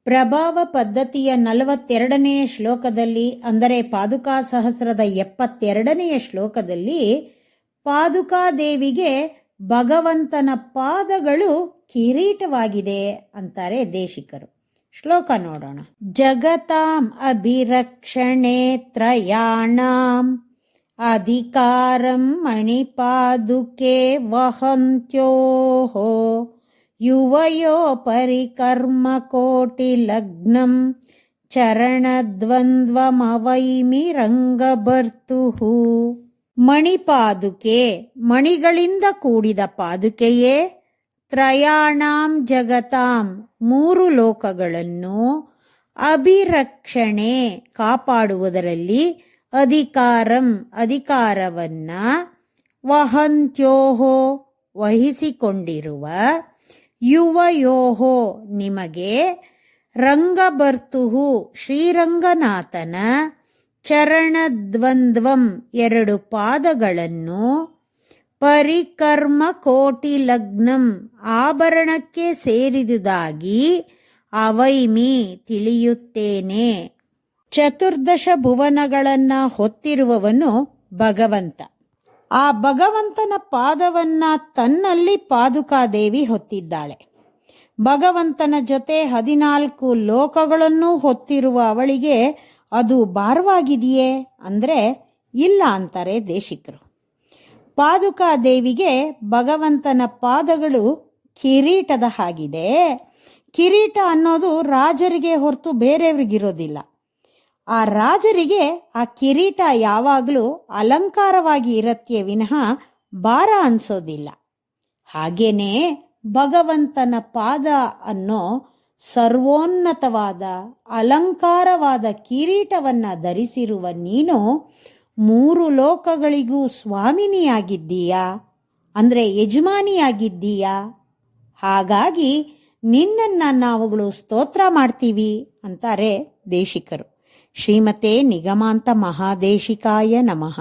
ಪ್ರಭಾವ ಪದ್ಧತಿಯ 42ನೇ ಶ್ಲೋಕದಲ್ಲಿ, ಅಂದರೆ ಪಾದುಕಾ ಸಹಸ್ರದ 72ನೇ ಶ್ಲೋಕದಲ್ಲಿ, ಪಾದುಕಾದೇವಿಗೆ ಭಗವಂತನ ಪಾದಗಳು ಕಿರೀಟವಾಗಿದೆ ಅಂತಾರೆ ದೇಶಿಕರು. ಶ್ಲೋಕ ನೋಡೋಣ. ಜಗತಾಂ ಅಭಿರಕ್ಷಣೆ ತ್ರಯಾಣಾಂ ಅಧಿಕಾರಂ ಮಣಿಪಾದುಕೆ ವಹಂತ್ಯೋಃ ಯುವಯೋ ಪರಿಕರ್ಮ ಕೋಟಿ ಲಗ್ನಂ ಚರಣದ್ವಂದ್ವಮವೈಮಿ ರಂಗಭರ್ತುಃ. ಮಣಿಪಾದುಕೆ, ಮಣಿಗಳಿಂದ ಕೂಡಿದ ಪಾದುಕೆಯೇ, ತ್ರಯಾಣಾಂ ಜಗತಾಂ, 3 ಲೋಕಗಳನ್ನು, ಅಭಿರಕ್ಷಣೆ ಕಾಪಾಡುವುದರಲ್ಲಿ, ಅಧಿಕಾರಂ ಅಧಿಕಾರವನ್ನ, ವಹಂತ್ಯೋಹೋ ವಹಿಸಿಕೊಂಡಿರುವ, ಯುವಯೋಹೋ ನಿಮಗೆ, ರಂಗಭರ್ತುಹು ಶ್ರೀರಂಗನಾಥನ, ಚರಣದ್ವಂದ್ವಂ 2 ಪಾದಗಳನ್ನು, ಪರಿಕರ್ಮ ಕೋಟಿ ಲಗ್ನಂ ಆಭರಣಕ್ಕೆ ಸೇರಿದುದಾಗಿ, ಅವೈಮಿ ತಿಳಿಯುತ್ತೇನೆ. ಚತುರ್ದಶ ಭುವನಗಳನ್ನ ಹೊತ್ತಿರುವವನು ಭಗವಂತ. ಆ ಭಗವಂತನ ಪಾದವನ್ನ ತನ್ನಲ್ಲಿ ಪಾದುಕಾದೇವಿ ಹೊತ್ತಿದ್ದಾಳೆ. ಭಗವಂತನ ಜೊತೆ 14 ಲೋಕಗಳನ್ನು ಹೊತ್ತಿರುವ ಅವಳಿಗೆ ಅದು ಭಾರವಾಗಿದೆಯೇ ಅಂದ್ರೆ ಇಲ್ಲ ಅಂತಾರೆ ದೇಶಿಕರು. ಪಾದುಕಾದೇವಿಗೆ ಭಗವಂತನ ಪಾದಗಳು ಕಿರೀಟದ ಹಾಗಿದೆ. ಕಿರೀಟ ಅನ್ನೋದು ರಾಜರಿಗೆ ಹೊರತು ಬೇರೆಯವರಿಗಿರೋದಿಲ್ಲ. ಆ ರಾಜರಿಗೆ ಆ ಕಿರೀಟ ಯಾವಾಗಲೂ ಅಲಂಕಾರವಾಗಿ ಇರತ್ತೆ ವಿನಃ ಭಾರ ಅನ್ಸೋದಿಲ್ಲ. ಹಾಗೇನೆ ಭಗವಂತನ ಪಾದ ಅನ್ನೋ ಸರ್ವೋನ್ನತವಾದ ಅಲಂಕಾರವಾದ ಕಿರೀಟವನ್ನ ಧರಿಸಿರುವ ನೀನು 3 ಲೋಕಗಳಿಗೂ ಸ್ವಾಮಿನಿಯಾಗಿದ್ದೀಯಾ, ಅಂದ್ರೆ ಯಜಮಾನಿಯಾಗಿದ್ದೀಯಾ. ಹಾಗಾಗಿ ನಿನ್ನನ್ನ ನಾವುಗಳು ಸ್ತೋತ್ರ ಮಾಡ್ತೀವಿ ಅಂತಾರೆ ದೇಶಿಕರು. ಶ್ರೀಮತೆ ನಿಗಮಾಂತ ಮಹಾದೇಶಿಕಾಯ ನಮಃ.